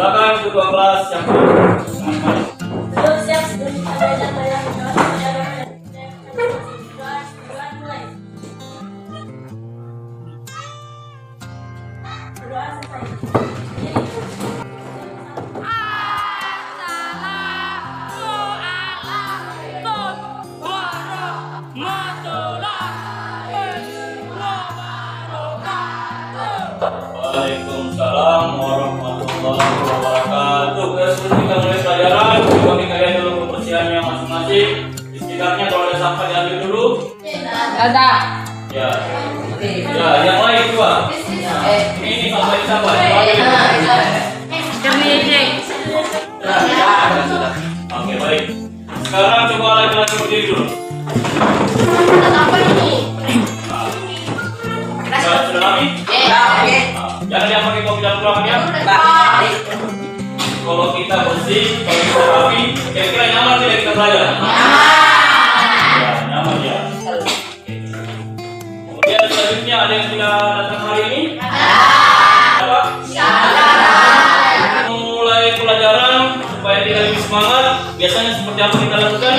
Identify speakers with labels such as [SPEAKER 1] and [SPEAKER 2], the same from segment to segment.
[SPEAKER 1] Silakan ketua kelas yang
[SPEAKER 2] Siap sebelum adanya mulai. Berdoa selesai.
[SPEAKER 1] Waalaikumsalam warahmatullahi wabarakatuh. Sebelum kita mulai pelajaran, bagi kalian dulu kebersihannya masing-masing. Setidaknya kalau ada sampah diambil dulu.
[SPEAKER 3] Ada.
[SPEAKER 1] Ya. Ya, yang lain juga. Ini sampah. Oke, baik. Sekarang coba laki-laki berdiri dulu. Sudah rapi? Jangan yang pakai kopi dan pulang ya. Kalau kita bersih, kalau kita rapi, kira-kira nyaman tidak kita belajar? Ya, nyaman ya. Kemudian selanjutnya ada yang sudah datang hari ini? Apa? Mulai pelajaran supaya tidak lebih semangat. Biasanya seperti apa kita lakukan?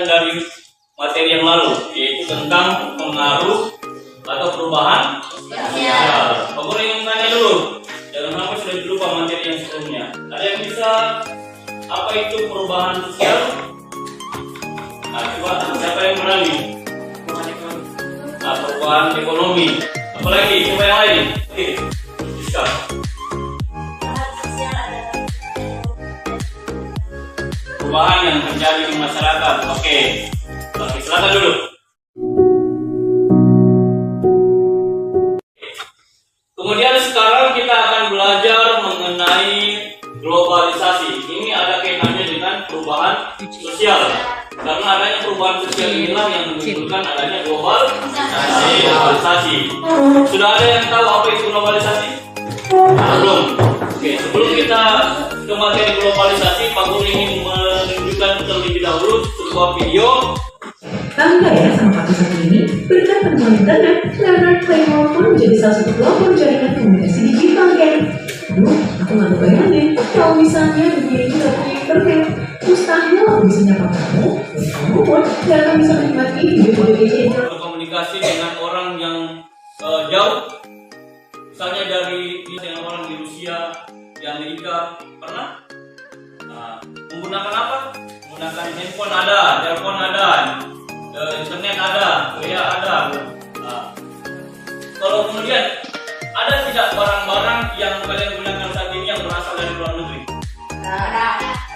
[SPEAKER 1] Dari materi yang lalu, yaitu tentang pengaruh atau perubahan sosial. Kamu ingin tanya dulu, jangan sampai sudah lupa materi yang sebelumnya. Ada yang bisa apa itu perubahan sosial? Nah, coba siapa yang berani? Nah, perubahan ekonomi. Apalagi coba yang lain. Oke, bisa. Perubahan yang terjadi di masyarakat. Oke, silakan dulu. Kemudian sekarang kita akan belajar mengenai globalisasi. Ini ada kaitannya dengan perubahan sosial. Karena adanya perubahan sosial inilah yang menimbulkan adanya globalisasi. Sudah ada yang tahu apa itu globalisasi? Belum. Oke, sebelum kita ke materi globalisasi, Pak Guru ingin menunjukkan terlebih dahulu sebuah video.
[SPEAKER 4] Bangga ya sama Pak satu ini, berkat penemuan internet, Leonard Claymore pun menjadi salah satu pelopor jaringan komunikasi digital, kan? Aku nggak bayangin, kalau misalnya dunia ini nggak punya internet, mustahil aku bisa nyapa kamu, dan kamu pun nggak akan bisa menikmati video-video ini.
[SPEAKER 1] Berkomunikasi dengan orang yang jauh, misalnya dengan orang di Rusia, di Amerika, pernah? Menggunakan apa? Menggunakan handphone ada, telepon ada, internet ada, WA ada. Kalau kemudian ada tidak barang-barang yang kalian gunakan saat ini yang berasal dari luar negeri?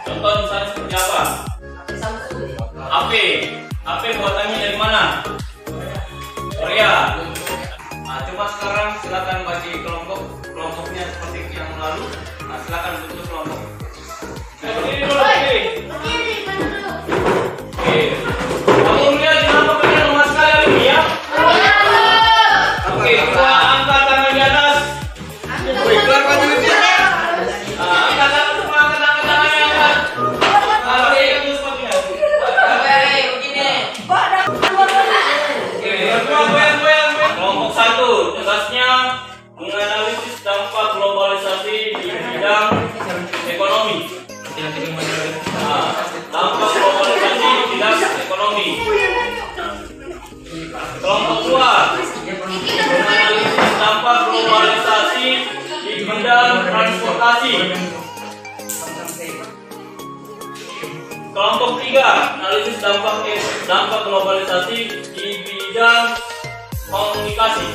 [SPEAKER 1] Contoh misalnya seperti apa? HP buatannya dari mana? Korea. Coba sekarang silakan bagi kelompoknya seperti yang lalu. Silakan bentuk kelompok. Berdiri dulu, Oke. Kamu lihat kenapa kalian lemah sekali hari ini ya? Oke, kita angkat tangan di atas. Angkat tangan semua, angkat tangannya angkat. Oke, itu sepertinya. Goyang. Kelompok 1, tugasnya menganalisis dampak globalisasi di bidang ekonomi. Dampak globalisasi di bidang ekonomi. Kelompok 2, menganalisis dampak globalisasi di bidang transportasi. Kelompok 3, analisis dampak globalisasi di bidang komunikasi.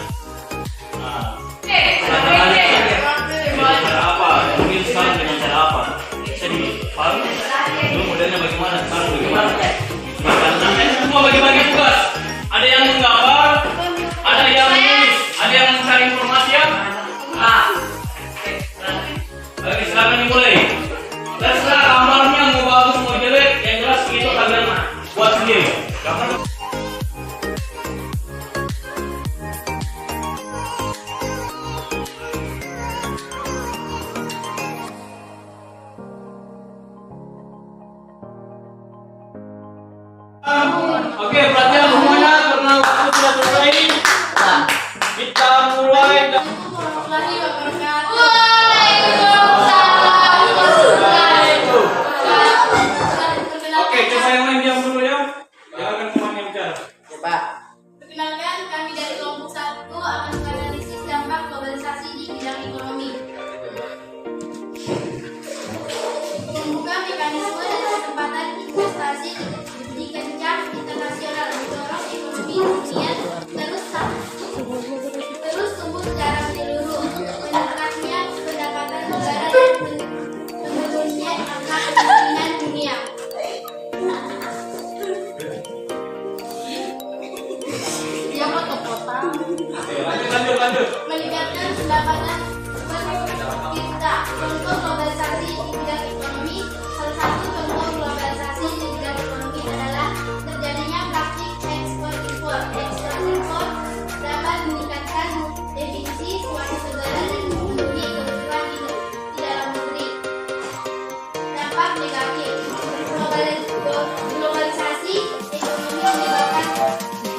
[SPEAKER 2] warahmatullahi wabarakatuh.
[SPEAKER 1] Oke, coba yang lain diam dulu ya. Jangan temannya bicara.
[SPEAKER 2] Perkenalkan, kami dari kelompok 1 akan menganalisis dampak globalisasi di bidang ekonomi. Membuka mekanisme dan kesempatan investasi di kancah internasional mendorong ekonomi dunia terus tumbuh secara menyeluruh, meningkatnya pendapatan negara dan menurunnya angka kemiskinan dunia. Yang kota-kota
[SPEAKER 1] Lanjut.
[SPEAKER 2] meningkatkan pendapatan kita. Contoh globalisasi di bidang ekonomi, salah satu contoh globalisasi di bidang ekonomi adalah terjadinya praktik ekspor-impor. Ekspor-impor dapat meningkatkan definisi suatu negara dan memenuhi kebutuhan di dalam negeri. Dampak negatif globalisasi ekonomi menyebabkan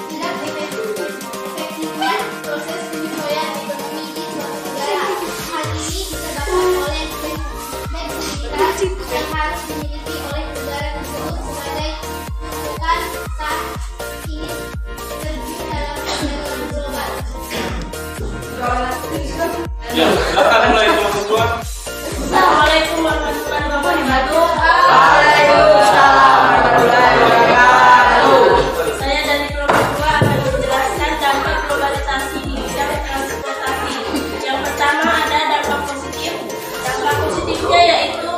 [SPEAKER 2] tidak efektifnya proses penyesuaian ekonomi di suatu negara. Hal ini disebabkan oleh fleksibilitas yang harus dimiliki oleh negara tersebut sebagai pasukan saat ingin terjun dalam ekonomi global.
[SPEAKER 1] Ya, silakan mulai kelompok 2.
[SPEAKER 2] Assalamualaikum warahmatullahi wabarakatuh. Saya dari kelompok 2 akan menjelaskan dampak globalisasi di bidang transportasi. Yang pertama ada dampak positif. Dampak positifnya yaitu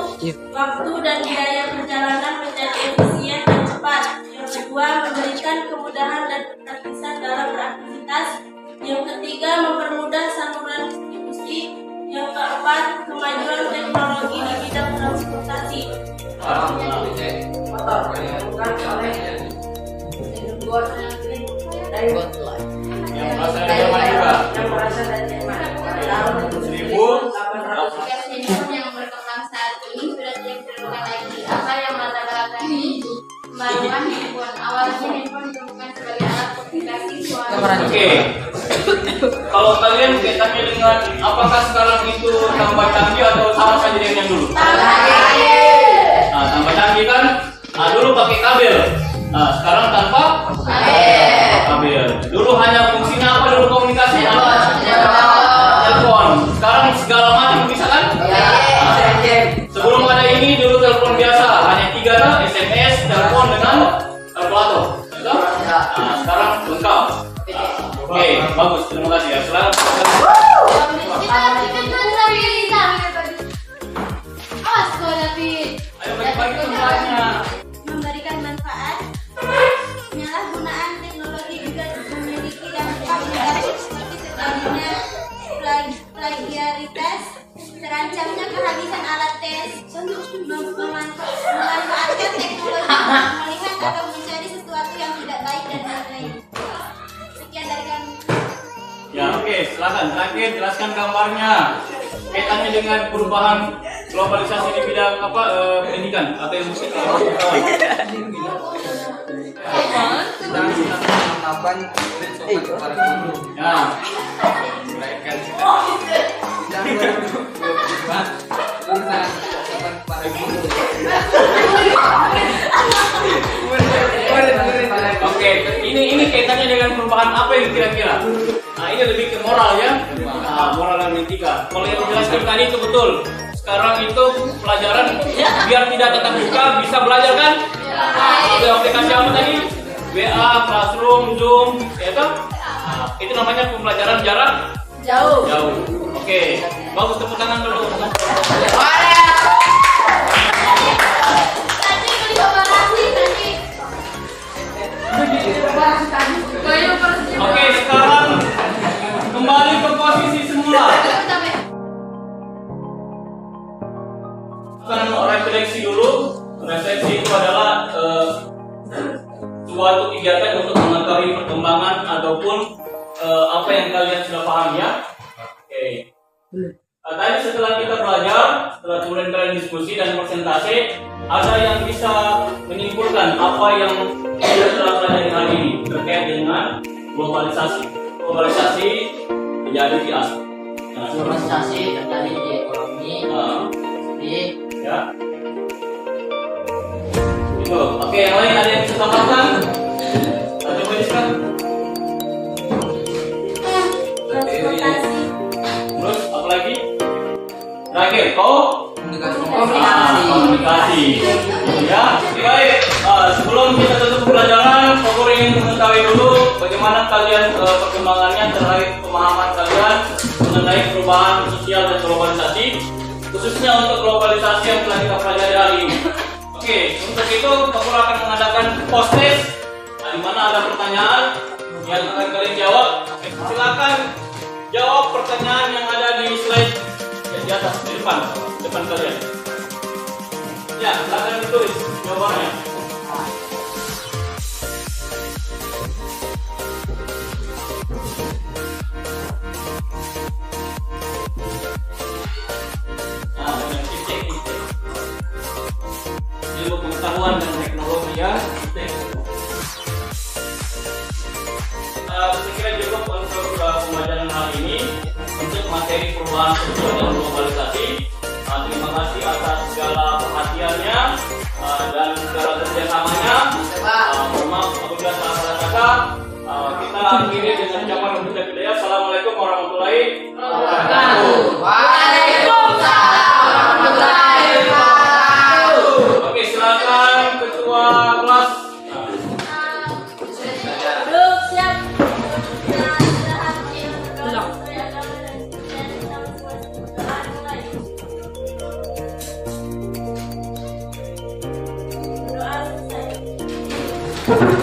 [SPEAKER 2] waktu dan biaya perjalanan menjadi efisien dan cepat. Yang kedua, memberikan kemudahan dan kepraktisan dalam beraktivitas. Yang ketiga, mempermudah saluran distribusi. Yang keempat, kemajuan teknologi di bidang transportasi.
[SPEAKER 1] Yang berasal dari Jerman juga. 1000.
[SPEAKER 2] Yang berkembang saat ini sudah tidak ditemukan lagi. Apa yang melatar belakangi pembaruan handphone? Awalnya handphone ditemukan sebagai alat komunikasi suara.
[SPEAKER 1] Oke. Kalau kalian kaitannya dengan apakah sekarang itu tambah canggih atau sama saja dengan yang dulu? Nah, tambah canggih kan? Nah, dulu pakai kabel. Nah, sekarang tanpa kabel. Dulu hanya fungsinya apa dulu komunikasi? Telepon. Sekarang segala macam bisa kan? Sebelum ada ini dulu telepon biasa hanya 3 SMS, telepon dengan kalkulator. Betul? Nah, sekarang lengkap. Oke, bagus. Terima kasih ya. Selamat. Ayo bagi-bagi tugasnya.
[SPEAKER 2] Memberikan manfaat. Penyalahgunaan teknologi juga memiliki dampak negatif seperti terjadinya plagiaritas, terancamnya kehabisan alat tes, memanfaatkan teknologi melihat atau mencari sesuatu yang tidak baik dan lain-lain. Sekian dari kami.
[SPEAKER 1] Ya, oke. Silakan. Terakhir jelaskan gambarnya. Kaitannya dengan perubahan globalisasi di bidang apa pendidikan atau yang musik. Ya. Oke, ini kaitannya dengan perubahan apa yang kira-kira? Nah, ini lebih ke moral ya. Nah, moral dan etika. Kalau yang dijelaskan tadi itu betul. Sekarang itu pelajaran biar tidak tetap muka bisa belajar kan? Ada aplikasi apa tadi? WA, Classroom, Zoom, ya toh? Nah, itu namanya pembelajaran jarak jauh. Oke, bagus, tepuk tangan dulu. Oke, sekarang kembali ke posisi semula. Akan refleksi dulu. Refleksi itu adalah suatu kegiatan untuk mengetahui perkembangan ataupun apa yang kalian sudah paham ya. Oke. Tadi setelah kita belajar, setelah kemudian kalian diskusi dan presentasi, ada yang bisa menyimpulkan apa yang kita telah pelajari hari ini terkait dengan globalisasi. Globalisasi terjadi di Asia.
[SPEAKER 3] globalisasi terjadi di ekonomi, di
[SPEAKER 1] Ya. Itu. Oke, yang lain ada yang bisa tambahkan? Atau Badiska?
[SPEAKER 2] Transportasi.
[SPEAKER 1] Terus apa lagi? Terakhir, komunikasi. Ya, baik. Sebelum kita tutup pelajaran, aku ingin mengetahui dulu bagaimana kalian perkembangannya terkait pemahaman kalian mengenai perubahan sosial dan globalisasi, khususnya untuk globalisasi yang telah kita pelajari hari ini. Oke, untuk itu aku akan mengadakan post test, di mana ada pertanyaan yang akan kalian jawab. Silakan jawab pertanyaan yang ada di slide yang di atas, di depan kalian. Ya, silakan ditulis jawabannya. Nah, dengan titik. Ilmu pengetahuan dan teknologi ya, titik. Saya kira cukup untuk pembelajaran hari ini untuk materi perubahan sosial dan globalisasi. Terima kasih atas segala perhatiannya dan segala kerjasamanya. Mohon maaf apabila salah kata. Kita akhiri dengan ucapan hidayah. Assalamualaikum warahmatullahi wabarakatuh.
[SPEAKER 3] Waalaikumsalam warahmatullahi wabarakatuh.
[SPEAKER 1] Oke, silakan ketua kelas.
[SPEAKER 2] Duduk siap. Doa selesai.